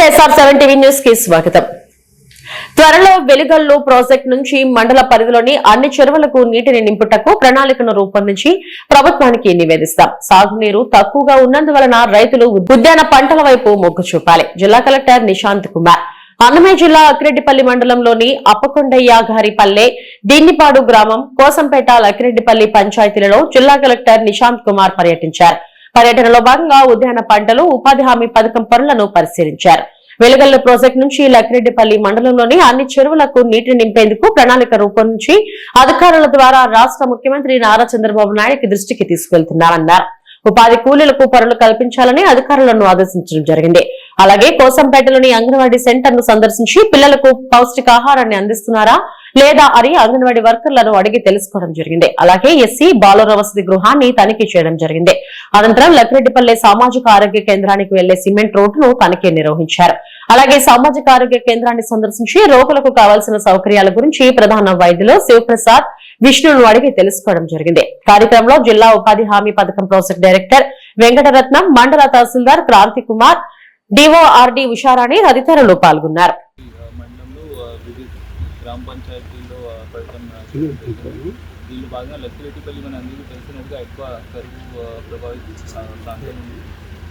SR7 TV news కి స్వాగతం. త్వరలో వెలుగల్లు ప్రాజెక్టు నుంచి మండల పరిధిలోని అన్ని చెరువులకు నీటిని నింపుటకు ప్రణాళికను రూపొందించి ప్రభుత్వానికి నివేదిస్తాం. సాగునీరు తక్కువగా ఉన్నందువలన రైతులు ఉద్యాన పంటల వైపు మొగ్గు చూపాలి. జిల్లా కలెక్టర్ నిశాంత్ కుమార్ అన్నమయ్య జిల్లా అక్కిరెడ్డిపల్లి మండలంలోని అప్పకొండయ్య గారిపల్లె, దీన్నిపాడు గ్రామం, కోసంపేట, అక్కిరెడ్డిపల్లి పంచాయతీలలో జిల్లా కలెక్టర్ నిశాంత్ కుమార్ పర్యటించారు. పర్యటనలో భాగంగా ఉద్యాన పంటలు, ఉపాధి హామీ పథకం పనులను పరిశీలించారు. వెలుగల్లు ప్రాజెక్టు నుంచి లక్కిరెడ్డిపల్లి మండలంలోని అన్ని చెరువులకు నీటిని నింపేందుకు ప్రణాళిక రూపొందించి అధికారుల ద్వారా రాష్ట్ర ముఖ్యమంత్రి నారా చంద్రబాబు నాయుడు దృష్టికి తీసుకెళ్తున్నారన్నారు. ఉపాధి కూలీలకు పనులు కల్పించాలని అధికారులను ఆదేశించడం జరిగింది. అలాగే కోసంపేటలోని అంగన్వాడీ సెంటర్ ను సందర్శించి పిల్లలకు పౌష్టికాహారాన్ని అందిస్తున్నారా లేదా అని అంగన్వాడీ వర్కర్లను అడిగి తెలుసుకోవడం జరిగింది. అలాగే ఎస్సీ బాలుర వసతి గృహాన్ని తనిఖీ చేయడం జరిగింది. అనంతరం లక్కిరెడ్డిపల్లి సామాజిక ఆరోగ్య కేంద్రానికి వెళ్లే సిమెంట్ రోడ్డును తనిఖీ నిర్వహించారు. అలాగే సామాజిక ఆరోగ్య కేంద్రాన్ని సందర్శించి రోగులకు కావాల్సిన సౌకర్యాల గురించి ప్రధాన వైద్యులు శివప్రసాద్, విష్ణును అడిగి తెలుసుకోవడం జరిగింది. కార్యక్రమంలో జిల్లా ఉపాధి హామీ పథకం ప్రాజెక్ట్ డైరెక్టర్ వెంకటరత్నం, మండల తహసీల్దార్ క్రాంతి కుమార్, డిఓఆర్డి ఉషారాణి తదితరులు పాల్గొన్నారు. గ్రామ పంచాయతీలో దీనిలో భాగంగా లక్కిరెడ్డిపల్లి మన అందరికీ తెలిసినట్టుగా ఎక్కువ కరువు ప్రభావిత ప్రాంతం ఉంది.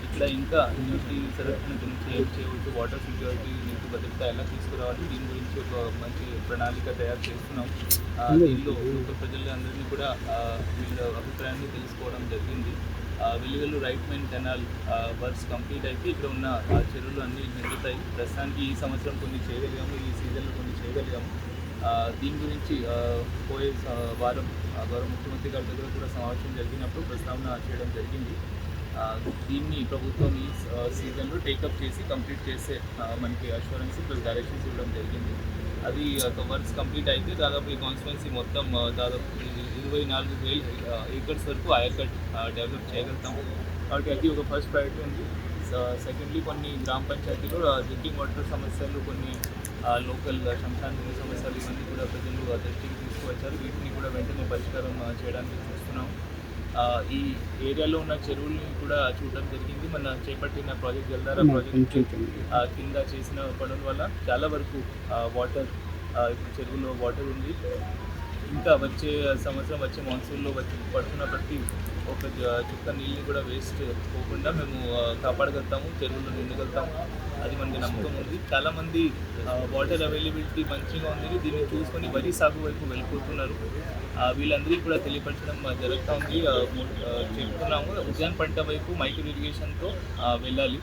ఇక్కడ ఇంకా నీటి సంరక్షణ గురించి ఏం చేయవచ్చు, వాటర్ సెక్యూరిటీ, నీటి భద్రత ఎలా తీసుకురావాలి, దీని గురించి ఒక మంచి ప్రణాళిక తయారు చేస్తున్నాం. దీనిలో ప్రజలు అందరినీ కూడా వీళ్ళ అభిప్రాయాన్ని తెలుసుకోవడం జరిగింది. Velugallu right main canal works complete అయితే ఇక్కడ ఉన్న చెరువులు అన్నీ నిండుతాయి. ప్రస్తుతానికి ఈ సంవత్సరం కొన్ని చేయగలిగాము, ఈ సీజన్లో కొన్ని చేయగలిగాము. దీని గురించి పోయే వారం గౌరవ ముఖ్యమంత్రి గారి దగ్గర కూడా సమావేశం జరిగినప్పుడు ప్రస్తావన చేయడం జరిగింది. దీన్ని ప్రభుత్వం ఈ సీజన్లో టేకప్ చేసి కంప్లీట్ చేసే మనకి అష్యూరెన్స్ ప్లస్ డైరెక్షన్స్ ఇవ్వడం జరిగింది. అది వర్క్స్ కంప్లీట్ అయితే దాదాపు ఈ కాన్స్టిట్యున్సీ మొత్తం దాదాపు 24,000 ఏకర్స్ వరకు ఆయకట్ డెవలప్ చేయగలుగుతాము. కాబట్టి అది ఒక ఫస్ట్ ప్రయారిటీ ఉంది. సెకండ్లీ కొన్ని గ్రామ పంచాయతీలో డ్రింకింగ్ వాటర్ సమస్యలు, కొన్ని లోకల్ శ్మశాన సమస్యలు ఇవన్నీ కూడా ప్రజలు దృష్టికి తీసుకువచ్చారు. వీటిని కూడా వెంటనే పరిష్కారం చేయడానికి చూస్తున్నాం. ఈ ఏరియాలో ఉన్న చెరువుల్ని కూడా చూడడం జరిగింది. మన చేపట్టిన ప్రాజెక్ట్ జల్దారా ప్రాజెక్ట్ కింద చేసిన పనుల వల్ల చాలా వరకు వాటర్ ఇప్పుడు చెరువులో వాటర్ ఉంది. ఇంకా వచ్చే సంవత్సరం వచ్చే మాన్సూన్లో పడుతున్న ప్రతి ఒక చుక్క నీళ్ళని కూడా వేస్ట్ పోకుండా మేము కాపాడగలుగుతాము, చెరువులు నిండగలుగుతాము. అది మనకి నమ్మకం ఉంది. చాలామంది వాటర్ అవైలబిలిటీ మంచిగా ఉంది, దీన్ని చూసుకొని వరి సాగు వైపు వెళ్ళిపోతున్నారు. వీళ్ళందరికీ కూడా తెలియపరచడం జరుగుతూ ఉంది. చెప్తున్నాము ఉద్యాన పంట వైపు మైక్రో ఇరిగేషన్తో వెళ్ళాలి.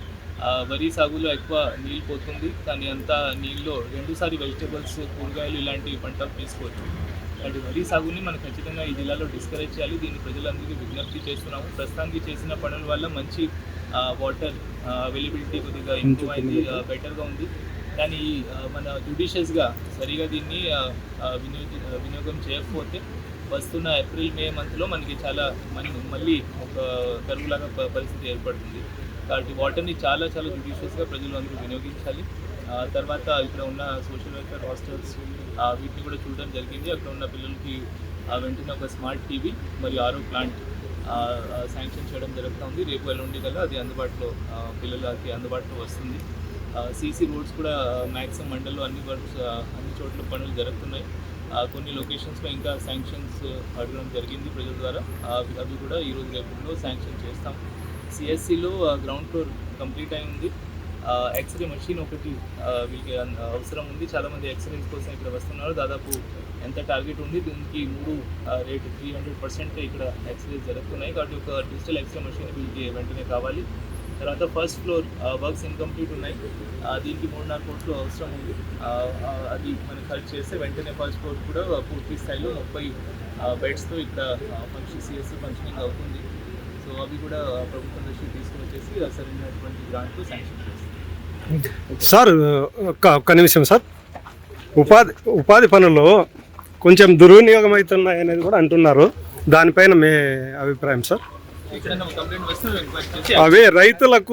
వరి సాగులో ఎక్కువ నీళ్ళు పోతుంది, కానీ అంత నీళ్ళలో రెండుసారి వెజిటేబుల్స్, కూరగాయలు ఇలాంటి పంటలు తీసుకోవచ్చు. అంటే వరి సాగుని మనం ఖచ్చితంగా ఈ జిల్లాలో డిస్కరేజ్ చేయాలి. దీన్ని ప్రజలందరికీ విజ్ఞప్తి చేస్తున్నాము. ప్రస్తుతానికి చేసిన పనుల వల్ల మంచి వాటర్ అవైలబిలిటీ కొద్దిగా ఇంప్రూవ్ అయింది, బెటర్గా ఉంది. కానీ మన జ్యుడిషియస్గా సరిగా దీన్ని వినియోగం చేయకపోతే వస్తున్న ఏప్రిల్, మే మంత్లో మనకి చాలా మళ్ళీ ఒక కరువులాగా పరిస్థితి ఏర్పడుతుంది. కాబట్టి వాటర్ని చాలా జ్యుడిషియస్గా ప్రజలు అందరూ వినియోగించాలి. తర్వాత ఇక్కడ ఉన్న సోషల్ వెల్ఫేర్ హాస్టల్స్ వీటిని కూడా చూడడం జరిగింది. అక్కడ ఉన్న పిల్లలకి వెంటనే ఒక స్మార్ట్ టీవీ మరియు ఆరో ప్లాంట్ శాంక్షన్ చేయడం జరుగుతుంది. రేపు ఎల్లుండి కల్లా అది అందుబాటులో పిల్లలకి అందుబాటులో వస్తుంది. సీసీ రోడ్స్ కూడా మ్యాక్సిమం మండల్లో అన్ని వర్క్స్ అన్ని చోట్ల పనులు జరుగుతున్నాయి. కొన్ని లొకేషన్స్లో ఇంకా శాంక్షన్స్ అడగడం జరిగింది ప్రజల ద్వారా. అవి కూడా ఈరోజు రేపులో శాంక్షన్ చేస్తాం. సిఎస్సిలో గ్రౌండ్ ఫ్లోర్ కంప్లీట్ అయింది. ఎక్స్రే మషిన్ ఒకటి వీళ్ళకి అవసరం ఉంది. చాలామంది ఎక్స్రేస్ కోసం ఇక్కడ వస్తున్నారు. దాదాపు ఎంత టార్గెట్ ఉంది, దీనికి 3 రేటు 300% ఇక్కడ ఎక్స్రేస్ జరుగుతున్నాయి. కాబట్టి ఒక డిజిటల్ ఎక్స్రే మషిన్ వీళ్ళకి వెంటనే కావాలి. తర్వాత ఫస్ట్ ఫ్లోర్ వర్క్స్ ఇన్కంప్లీట్ ఉన్నాయి, దీనికి 3.5 కోట్లు అవసరం ఉంది. అది మనం ఖర్చు చేస్తే వెంటనే ఫస్ట్ ఫ్లోర్ కూడా పూర్తి స్థాయిలో 30 బెడ్స్తో ఇక్కడ సిఎస్సి ఫంక్షనింగ్ అవుతుంది. సో అవి కూడా ప్రభుత్వం దృష్టికి తీసుకుని వచ్చేసి సరైనటువంటి గ్రాంట్లు శాంక్షన్ చేస్తాం. సార్ ఒక్క నిమిషం సార్, ఉపాధి పనుల్లో కొంచెం దుర్వినియోగం అవుతున్నాయి అనేది కూడా అంటున్నారు. దానిపైన మీ అభిప్రాయం సార్? కంప్లైంట్ వస్తే అవే రైతులకు